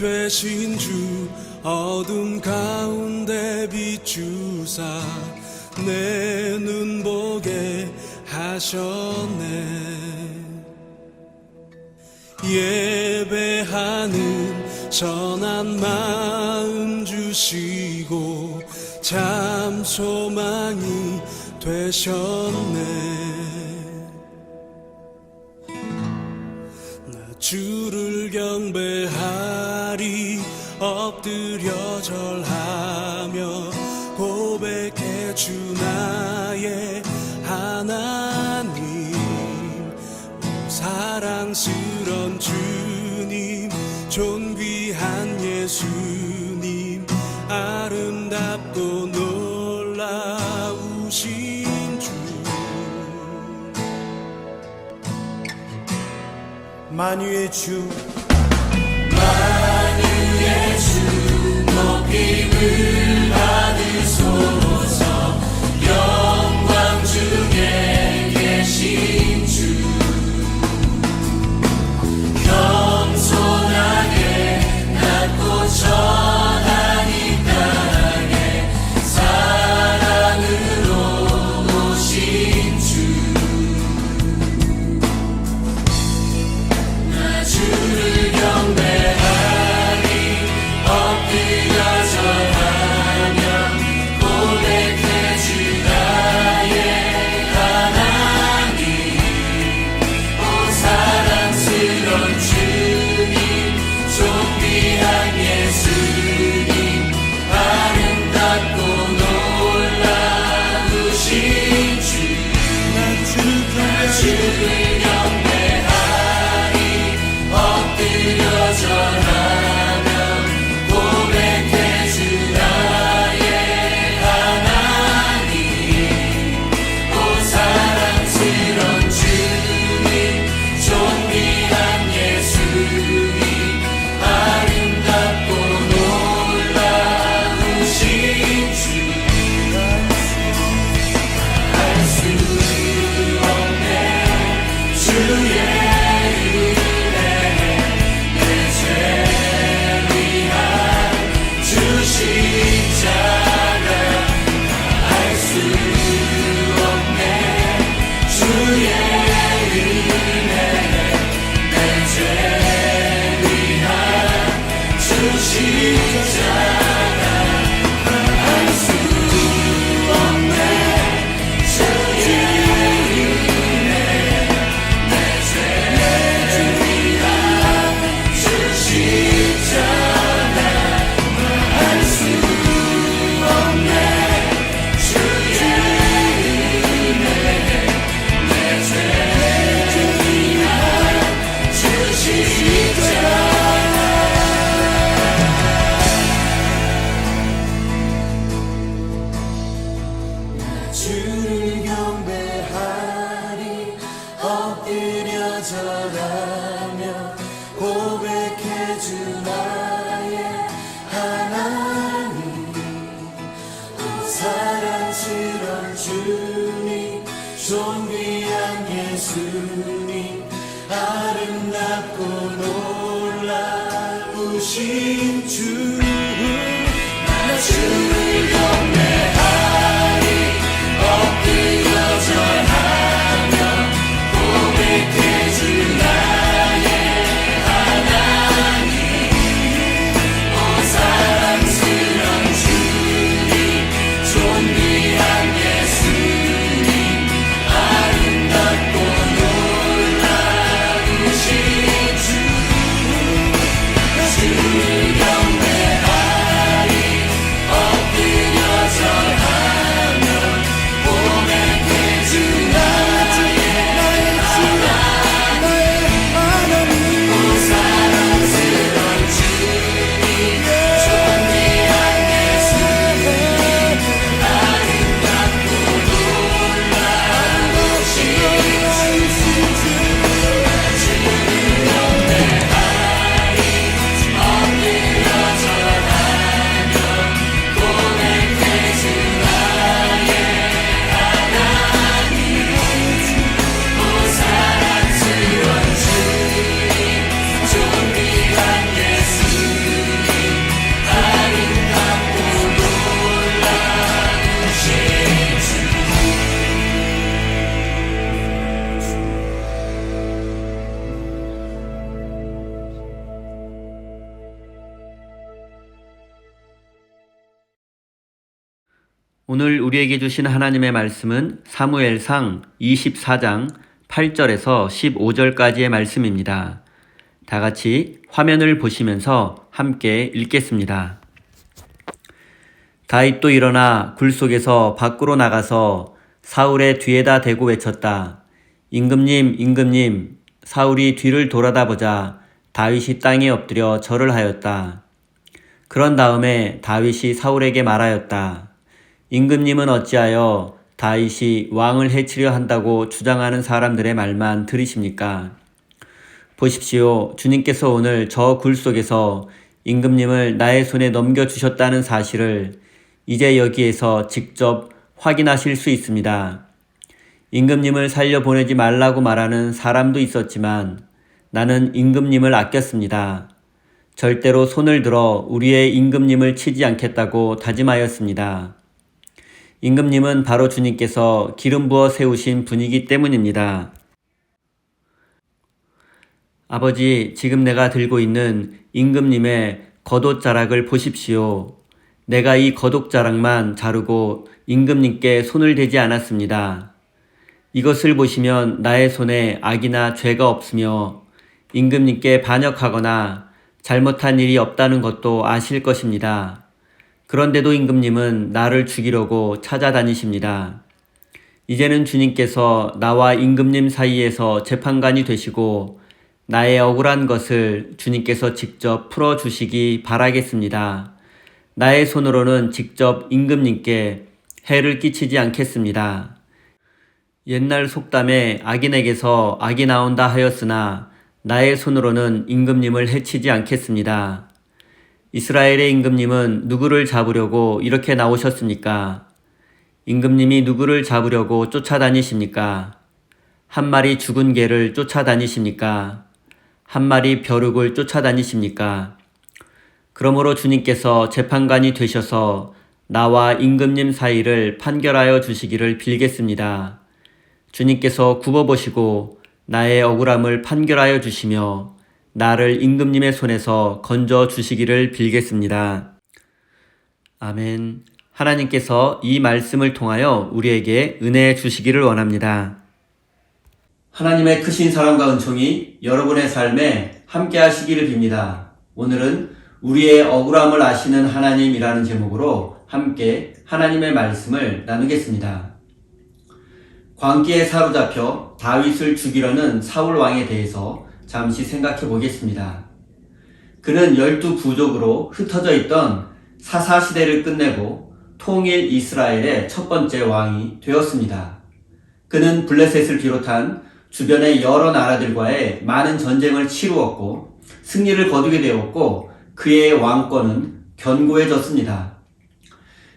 되신 주 어둠 가운데 비추사 내 눈 보게 하셨네. 예배하는 선한 마음 주시고 참 소망이 되셨네. 나 주를 경배하리 엎드려 절하며 고백해 주 나의 하나님. 사랑스런 주님 존귀한 예수님 아름답고 놀라우신 주. 만유의 주 만유의 주 높임을 받으소서. 영광 중에 계신 주 겸손하게 낮고 천한 이 땅에 사랑으로 오신 주. 나 주를 경배하리 엎드려 절하며 고백해 주 나의 하나님. 오 사랑스런 주님 존귀한 예수님 아름답고 놀라우신 주. 나 주를 경배하리 엎드려 절하며 고백해 주 나의 하나님. 오 사랑스런 주님 존귀한 예수님 아름답고 놀라우신 주. 알 수 없네 주의 은혜 내 죄 위한 주 십자가. 알 수 없네 주의 은혜 내 죄 위한 주 십자가. 알 수 없네 주의 은혜 내 죄 위한 주 십자가. 알 수 없네 주의 은혜 내 죄 위한 주 십자가. 주를 경배하리 엎드려 절하며 고백해 주 나의 하나님. 사랑스런 주님 존귀한 예수님 아름답고 놀라우신 주. 나 주를 경배하리 엎드려 절하며 고백해 주 나의 하나님. 오 사랑스런 주님 존귀한 예수님 아름답고 놀라우신 주. 주를 오늘 우리에게 주신 하나님의 말씀은 사무엘상 24장 8절에서 15절까지의 말씀입니다. 다 같이 화면을 보시면서 함께 읽겠습니다. 다윗도 일어나 굴 속에서 밖으로 나가서 사울의 뒤에다 대고 외쳤다. 임금님, 임금님. 사울이 뒤를 돌아다 보자 다윗이 땅에 엎드려 절을 하였다. 그런 다음에 다윗이 사울에게 말하였다. 임금님은 어찌하여 다윗이 왕을 해치려 한다고 주장하는 사람들의 말만 들으십니까? 보십시오. 주님께서 오늘 저 굴 속에서 임금님을 나의 손에 넘겨주셨다는 사실을 이제 여기에서 직접 확인하실 수 있습니다. 임금님을 살려보내지 말라고 말하는 사람도 있었지만 나는 임금님을 아꼈습니다. 절대로 손을 들어 우리의 임금님을 치지 않겠다고 다짐하였습니다. 임금님은 바로 주님께서 기름 부어 세우신 분이기 때문입니다. 아버지, 지금 내가 들고 있는 임금님의 겉옷자락을 보십시오. 내가 이 겉옷자락만 자르고 임금님께 손을 대지 않았습니다. 이것을 보시면 나의 손에 악이나 죄가 없으며 임금님께 반역하거나 잘못한 일이 없다는 것도 아실 것입니다. 그런데도 임금님은 나를 죽이려고 찾아다니십니다. 이제는 주님께서 나와 임금님 사이에서 재판관이 되시고 나의 억울한 것을 주님께서 직접 풀어주시기 바라겠습니다. 나의 손으로는 직접 임금님께 해를 끼치지 않겠습니다. 옛날 속담에 악인에게서 악이 나온다 하였으나 나의 손으로는 임금님을 해치지 않겠습니다. 이스라엘의 임금님은 누구를 잡으려고 이렇게 나오셨습니까? 임금님이 누구를 잡으려고 쫓아다니십니까? 한 마리 죽은 개를 쫓아다니십니까? 한 마리 벼룩을 쫓아다니십니까? 그러므로 주님께서 재판관이 되셔서 나와 임금님 사이를 판결하여 주시기를 빌겠습니다. 주님께서 굽어보시고 나의 억울함을 판결하여 주시며 나를 임금님의 손에서 건져 주시기를 빌겠습니다. 아멘. 하나님께서 이 말씀을 통하여 우리에게 은혜 주시기를 원합니다. 하나님의 크신 사랑과 은총이 여러분의 삶에 함께 하시기를 빕니다. 오늘은 우리의 억울함을 아시는 하나님이라는 제목으로 함께 하나님의 말씀을 나누겠습니다. 광기에 사로잡혀 다윗을 죽이려는 사울 왕에 대해서 잠시 생각해 보겠습니다. 그는 12부족으로 흩어져 있던 사사시대를 끝내고 통일 이스라엘의 첫 번째 왕이 되었습니다. 그는 블레셋을 비롯한 주변의 여러 나라들과의 많은 전쟁을 치루었고 승리를 거두게 되었고 그의 왕권은 견고해졌습니다.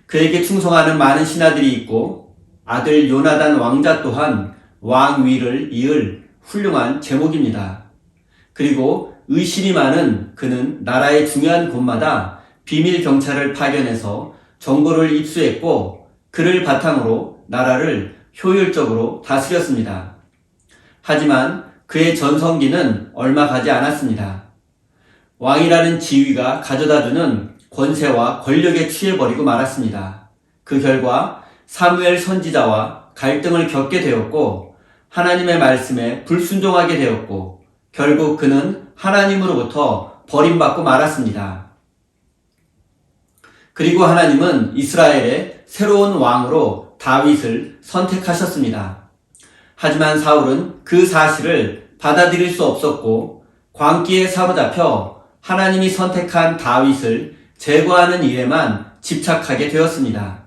그에게 충성하는 많은 신하들이 있고 아들 요나단 왕자 또한 왕위를 이을 훌륭한 제목입니다. 그리고 의심이 많은 그는 나라의 중요한 곳마다 비밀 경찰을 파견해서 정보를 입수했고 그를 바탕으로 나라를 효율적으로 다스렸습니다. 하지만 그의 전성기는 얼마 가지 않았습니다. 왕이라는 지위가 가져다주는 권세와 권력에 취해버리고 말았습니다. 그 결과 사무엘 선지자와 갈등을 겪게 되었고 하나님의 말씀에 불순종하게 되었고 결국 그는 하나님으로부터 버림받고 말았습니다. 그리고 하나님은 이스라엘의 새로운 왕으로 다윗을 선택하셨습니다. 하지만 사울은 그 사실을 받아들일 수 없었고 광기에 사로잡혀 하나님이 선택한 다윗을 제거하는 일에만 집착하게 되었습니다.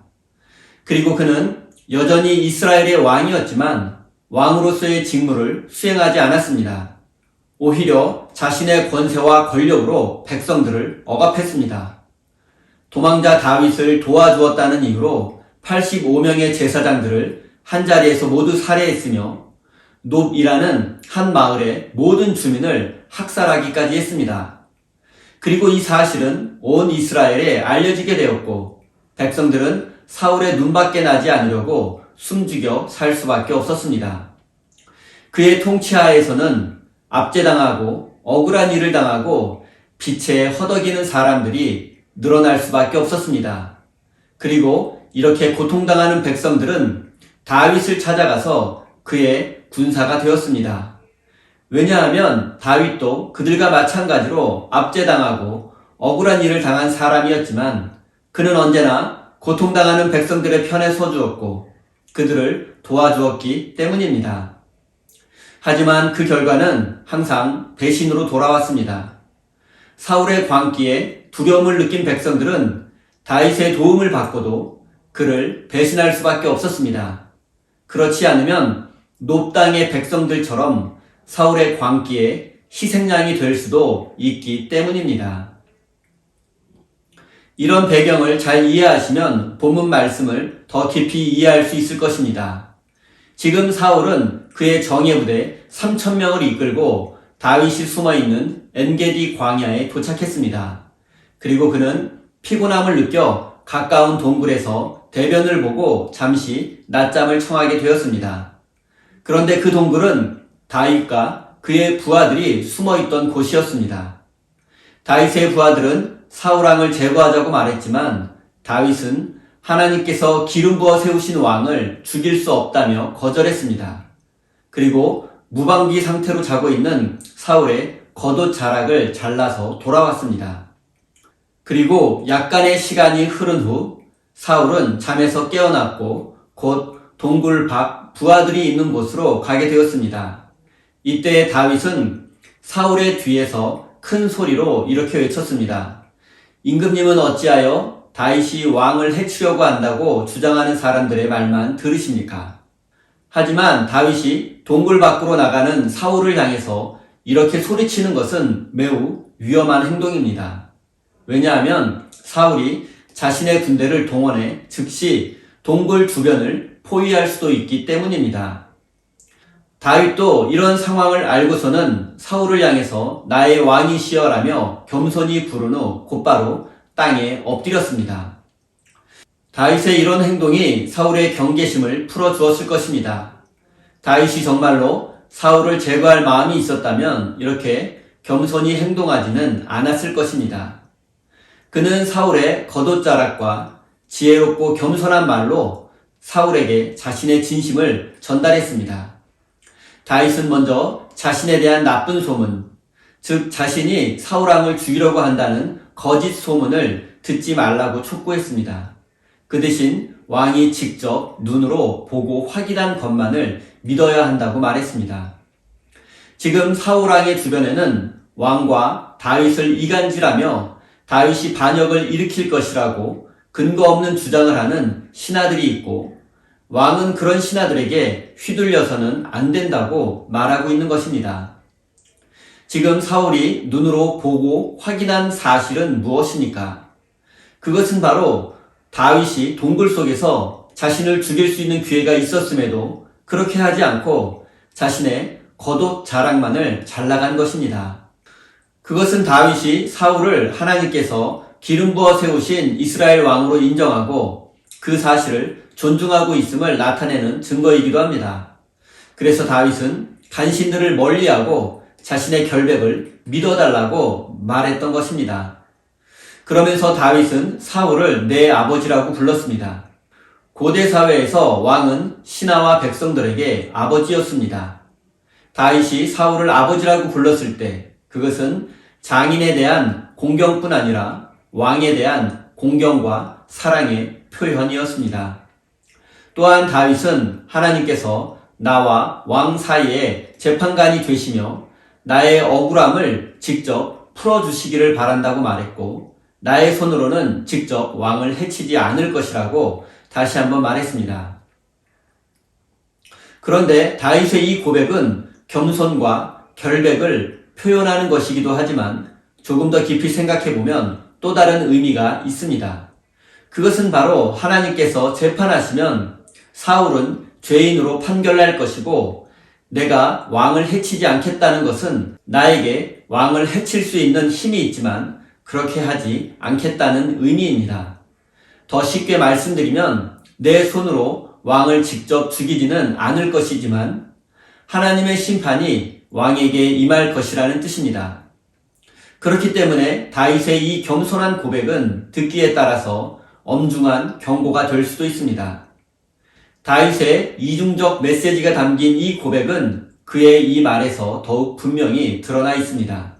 그리고 그는 여전히 이스라엘의 왕이었지만 왕으로서의 직무를 수행하지 않았습니다. 오히려 자신의 권세와 권력으로 백성들을 억압했습니다. 도망자 다윗을 도와주었다는 이유로 85명의 제사장들을 한자리에서 모두 살해했으며 놉이라는 한 마을의 모든 주민을 학살하기까지 했습니다. 그리고 이 사실은 온 이스라엘에 알려지게 되었고 백성들은 사울의 눈밖에 나지 않으려고 숨죽여 살 수밖에 없었습니다. 그의 통치하에서는 압제당하고 억울한 일을 당하고 빛에 허덕이는 사람들이 늘어날 수밖에 없었습니다. 그리고 이렇게 고통당하는 백성들은 다윗을 찾아가서 그의 군사가 되었습니다. 왜냐하면 다윗도 그들과 마찬가지로 압제당하고 억울한 일을 당한 사람이었지만 그는 언제나 고통당하는 백성들의 편에 서주었고 그들을 도와주었기 때문입니다. 하지만 그 결과는 항상 배신으로 돌아왔습니다. 사울의 광기에 두려움을 느낀 백성들은 다윗의 도움을 받고도 그를 배신할 수밖에 없었습니다. 그렇지 않으면 놋 땅의 백성들처럼 사울의 광기에 희생양이 될 수도 있기 때문입니다. 이런 배경을 잘 이해하시면 본문 말씀을 더 깊이 이해할 수 있을 것입니다. 지금 사울은 그의 정예부대 3,000명을 이끌고 다윗이 숨어있는 엔게디 광야에 도착했습니다. 그리고 그는 피곤함을 느껴 가까운 동굴에서 대변을 보고 잠시 낮잠을 청하게 되었습니다. 그런데 그 동굴은 다윗과 그의 부하들이 숨어있던 곳이었습니다. 다윗의 부하들은 사울왕을 제거하자고 말했지만 다윗은 하나님께서 기름 부어 세우신 왕을 죽일 수 없다며 거절했습니다. 그리고 무방비 상태로 자고 있는 사울의 겉옷 자락을 잘라서 돌아왔습니다. 그리고 약간의 시간이 흐른 후 사울은 잠에서 깨어났고 곧 동굴 밖 부하들이 있는 곳으로 가게 되었습니다. 이때 다윗은 사울의 뒤에서 큰 소리로 이렇게 외쳤습니다. 임금님은 어찌하여 다윗이 왕을 해치려고 한다고 주장하는 사람들의 말만 들으십니까? 하지만 다윗이 동굴 밖으로 나가는 사울을 향해서 이렇게 소리치는 것은 매우 위험한 행동입니다. 왜냐하면 사울이 자신의 군대를 동원해 즉시 동굴 주변을 포위할 수도 있기 때문입니다. 다윗도 이런 상황을 알고서는 사울을 향해서 나의 왕이시여라며 겸손히 부른 후 곧바로 땅에 엎드렸습니다. 다윗의 이런 행동이 사울의 경계심을 풀어주었을 것입니다. 다윗이 정말로 사울을 제거할 마음이 있었다면 이렇게 겸손히 행동하지는 않았을 것입니다. 그는 사울의 겉옷자락과 지혜롭고 겸손한 말로 사울에게 자신의 진심을 전달했습니다. 다윗은 먼저 자신에 대한 나쁜 소문, 즉 자신이 사울왕을 죽이려고 한다는 거짓 소문을 듣지 말라고 촉구했습니다. 그 대신 왕이 직접 눈으로 보고 확인한 것만을 믿어야 한다고 말했습니다. 지금 사울왕의 주변에는 왕과 다윗을 이간질하며 다윗이 반역을 일으킬 것이라고 근거 없는 주장을 하는 신하들이 있고 왕은 그런 신하들에게 휘둘려서는 안 된다고 말하고 있는 것입니다. 지금 사울이 눈으로 보고 확인한 사실은 무엇입니까? 그것은 바로 다윗이 동굴 속에서 자신을 죽일 수 있는 기회가 있었음에도 그렇게 하지 않고 자신의 겉옷 자락만을 잘라간 것입니다. 그것은 다윗이 사울을 하나님께서 기름 부어 세우신 이스라엘 왕으로 인정하고 그 사실을 존중하고 있음을 나타내는 증거이기도 합니다. 그래서 다윗은 간신들을 멀리하고 자신의 결백을 믿어달라고 말했던 것입니다. 그러면서 다윗은 사울을 내 아버지라고 불렀습니다. 고대 사회에서 왕은 신하와 백성들에게 아버지였습니다. 다윗이 사울을 아버지라고 불렀을 때 그것은 장인에 대한 공경뿐 아니라 왕에 대한 공경과 사랑의 표현이었습니다. 또한 다윗은 하나님께서 나와 왕 사이에 재판관이 되시며 나의 억울함을 직접 풀어주시기를 바란다고 말했고 나의 손으로는 직접 왕을 해치지 않을 것이라고 다시 한번 말했습니다. 그런데 다윗의 이 고백은 겸손과 결백을 표현하는 것이기도 하지만 조금 더 깊이 생각해보면 또 다른 의미가 있습니다. 그것은 바로 하나님께서 재판하시면 사울은 죄인으로 판결날 것이고 내가 왕을 해치지 않겠다는 것은 나에게 왕을 해칠 수 있는 힘이 있지만 그렇게 하지 않겠다는 의미입니다. 더 쉽게 말씀드리면 내 손으로 왕을 직접 죽이지는 않을 것이지만 하나님의 심판이 왕에게 임할 것이라는 뜻입니다. 그렇기 때문에 다윗의 이 겸손한 고백은 듣기에 따라서 엄중한 경고가 될 수도 있습니다. 다윗의 이중적 메시지가 담긴 이 고백은 그의 이 말에서 더욱 분명히 드러나 있습니다.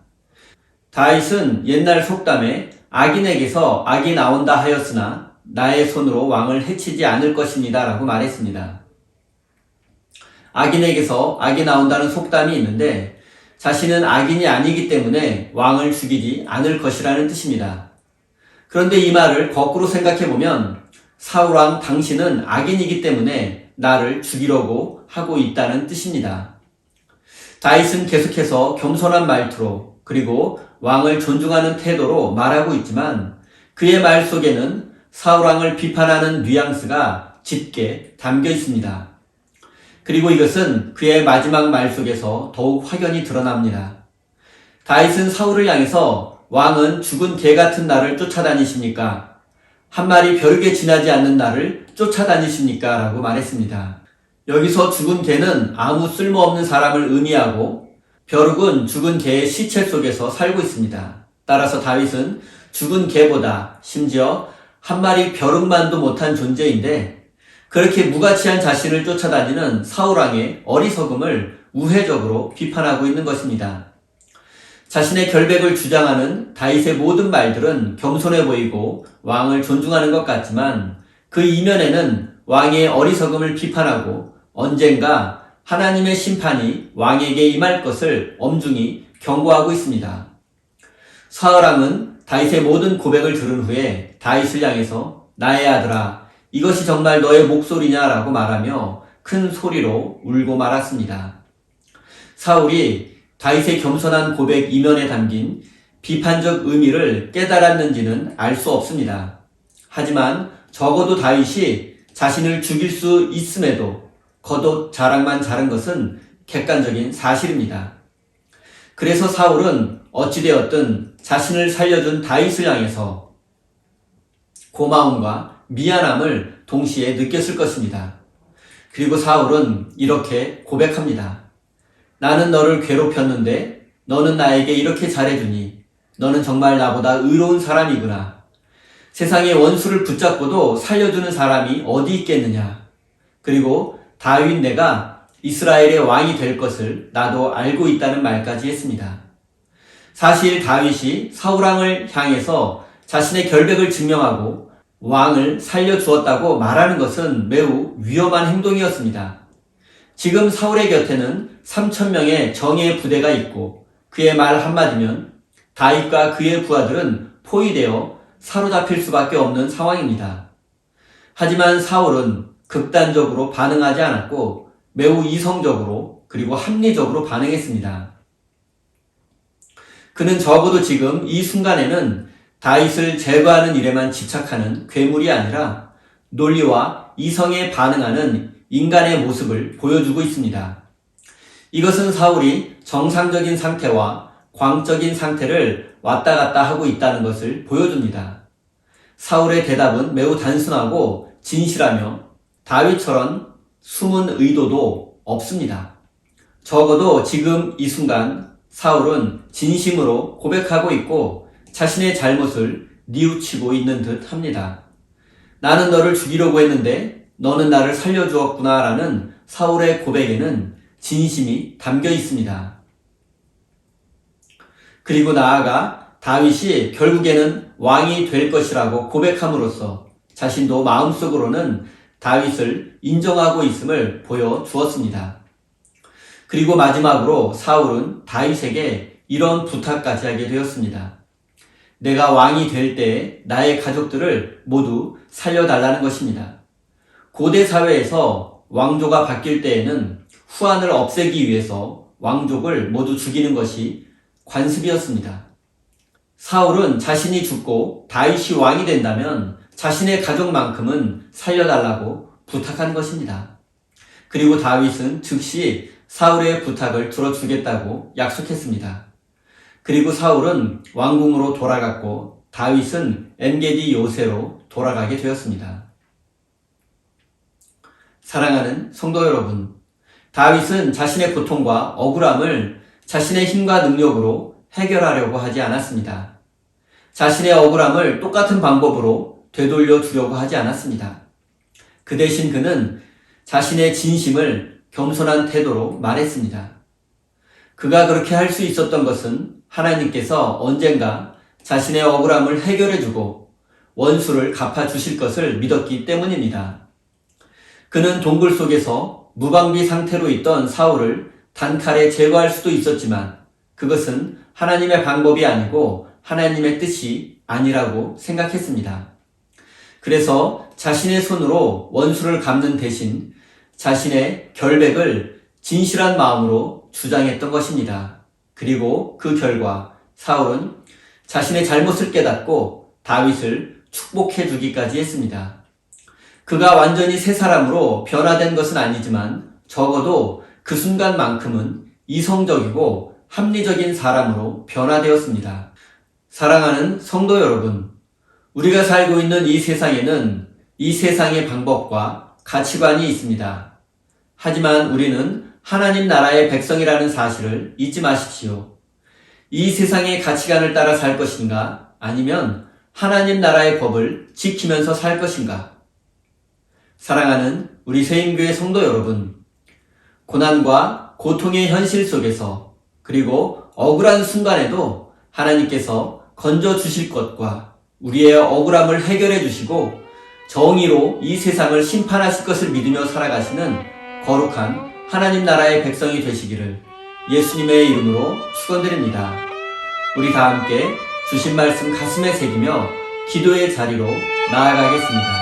다윗은 옛날 속담에 악인에게서 악이 나온다 하였으나 나의 손으로 왕을 해치지 않을 것입니다 라고 말했습니다. 악인에게서 악이 나온다는 속담이 있는데 자신은 악인이 아니기 때문에 왕을 죽이지 않을 것이라는 뜻입니다. 그런데 이 말을 거꾸로 생각해보면 사울왕 당신은 악인이기 때문에 나를 죽이려고 하고 있다는 뜻입니다. 다윗은 계속해서 겸손한 말투로 그리고 왕을 존중하는 태도로 말하고 있지만 그의 말 속에는 사울왕을 비판하는 뉘앙스가 짙게 담겨 있습니다. 그리고 이것은 그의 마지막 말 속에서 더욱 확연히 드러납니다. 다윗은 사울을 향해서 왕은 죽은 개 같은 나를 쫓아다니십니까? 한 마리 벼룩에 지나지 않는 나를 쫓아다니십니까? 라고 말했습니다. 여기서 죽은 개는 아무 쓸모없는 사람을 의미하고 벼룩은 죽은 개의 시체 속에서 살고 있습니다. 따라서 다윗은 죽은 개보다 심지어 한 마리 벼룩만도 못한 존재인데 그렇게 무가치한 자신을 쫓아다니는 사울왕의 어리석음을 우회적으로 비판하고 있는 것입니다. 자신의 결백을 주장하는 다윗의 모든 말들은 겸손해 보이고 왕을 존중하는 것 같지만 그 이면에는 왕의 어리석음을 비판하고 언젠가 하나님의 심판이 왕에게 임할 것을 엄중히 경고하고 있습니다. 사울왕은 다윗의 모든 고백을 들은 후에 다윗을 향해서 나의 아들아 이것이 정말 너의 목소리냐라고 말하며 큰 소리로 울고 말았습니다. 사울이 다윗의 겸손한 고백 이면에 담긴 비판적 의미를 깨달았는지는 알 수 없습니다. 하지만 적어도 다윗이 자신을 죽일 수 있음에도 겉옷 자랑만 자른 것은 객관적인 사실입니다. 그래서 사울은 어찌되었든 자신을 살려준 다윗을 향해서 고마움과 미안함을 동시에 느꼈을 것입니다. 그리고 사울은 이렇게 고백합니다. 나는 너를 괴롭혔는데 너는 나에게 이렇게 잘해주니 너는 정말 나보다 의로운 사람이구나. 세상의 원수를 붙잡고도 살려주는 사람이 어디 있겠느냐. 그리고 다윗 내가 이스라엘의 왕이 될 것을 나도 알고 있다는 말까지 했습니다. 사실 다윗이 사울왕을 향해서 자신의 결백을 증명하고 왕을 살려주었다고 말하는 것은 매우 위험한 행동이었습니다. 지금 사울의 곁에는 3,000명의 정예의 부대가 있고 그의 말 한마디면 다윗과 그의 부하들은 포위되어 사로잡힐 수밖에 없는 상황입니다. 하지만 사울은 극단적으로 반응하지 않았고 매우 이성적으로 그리고 합리적으로 반응했습니다. 그는 적어도 지금 이 순간에는 다윗을 제거하는 일에만 집착하는 괴물이 아니라 논리와 이성에 반응하는 인간의 모습을 보여주고 있습니다. 이것은 사울이 정상적인 상태와 광적인 상태를 왔다 갔다 하고 있다는 것을 보여줍니다. 사울의 대답은 매우 단순하고 진실하며 다윗처럼 숨은 의도도 없습니다. 적어도 지금 이 순간 사울은 진심으로 고백하고 있고 자신의 잘못을 뉘우치고 있는 듯 합니다. 나는 너를 죽이려고 했는데 너는 나를 살려주었구나 라는 사울의 고백에는 진심이 담겨 있습니다. 그리고 나아가 다윗이 결국에는 왕이 될 것이라고 고백함으로써 자신도 마음속으로는 다윗을 인정하고 있음을 보여주었습니다. 그리고 마지막으로 사울은 다윗에게 이런 부탁까지 하게 되었습니다. 내가 왕이 될 때에 나의 가족들을 모두 살려달라는 것입니다. 고대 사회에서 왕조가 바뀔 때에는 후한을 없애기 위해서 왕족을 모두 죽이는 것이 관습이었습니다. 사울은 자신이 죽고 다윗이 왕이 된다면 자신의 가족만큼은 살려달라고 부탁한 것입니다. 그리고 다윗은 즉시 사울의 부탁을 들어주겠다고 약속했습니다. 그리고 사울은 왕궁으로 돌아갔고 다윗은 엔게디 요새로 돌아가게 되었습니다. 사랑하는 성도 여러분, 다윗은 자신의 고통과 억울함을 자신의 힘과 능력으로 해결하려고 하지 않았습니다. 자신의 억울함을 똑같은 방법으로 되돌려 주려고 하지 않았습니다. 그 대신 그는 자신의 진심을 겸손한 태도로 말했습니다. 그가 그렇게 할 수 있었던 것은 하나님께서 언젠가 자신의 억울함을 해결해주고 원수를 갚아주실 것을 믿었기 때문입니다. 그는 동굴 속에서 무방비 상태로 있던 사울을 단칼에 제거할 수도 있었지만 그것은 하나님의 방법이 아니고 하나님의 뜻이 아니라고 생각했습니다. 그래서 자신의 손으로 원수를 갚는 대신 자신의 결백을 진실한 마음으로 주장했던 것입니다. 그리고 그 결과 사울은 자신의 잘못을 깨닫고 다윗을 축복해 주기까지 했습니다. 그가 완전히 새 사람으로 변화된 것은 아니지만 적어도 그 순간만큼은 이성적이고 합리적인 사람으로 변화되었습니다. 사랑하는 성도 여러분, 우리가 살고 있는 이 세상에는 이 세상의 방법과 가치관이 있습니다. 하지만 우리는 하나님 나라의 백성이라는 사실을 잊지 마십시오. 이 세상의 가치관을 따라 살 것인가? 아니면 하나님 나라의 법을 지키면서 살 것인가? 사랑하는 우리 새인교회 성도 여러분, 고난과 고통의 현실 속에서 그리고 억울한 순간에도 하나님께서 건져주실 것과 우리의 억울함을 해결해 주시고 정의로 이 세상을 심판하실 것을 믿으며 살아가시는 거룩한 하나님 나라의 백성이 되시기를 예수님의 이름으로 축원드립니다. 우리 다 함께 주신 말씀 가슴에 새기며 기도의 자리로 나아가겠습니다.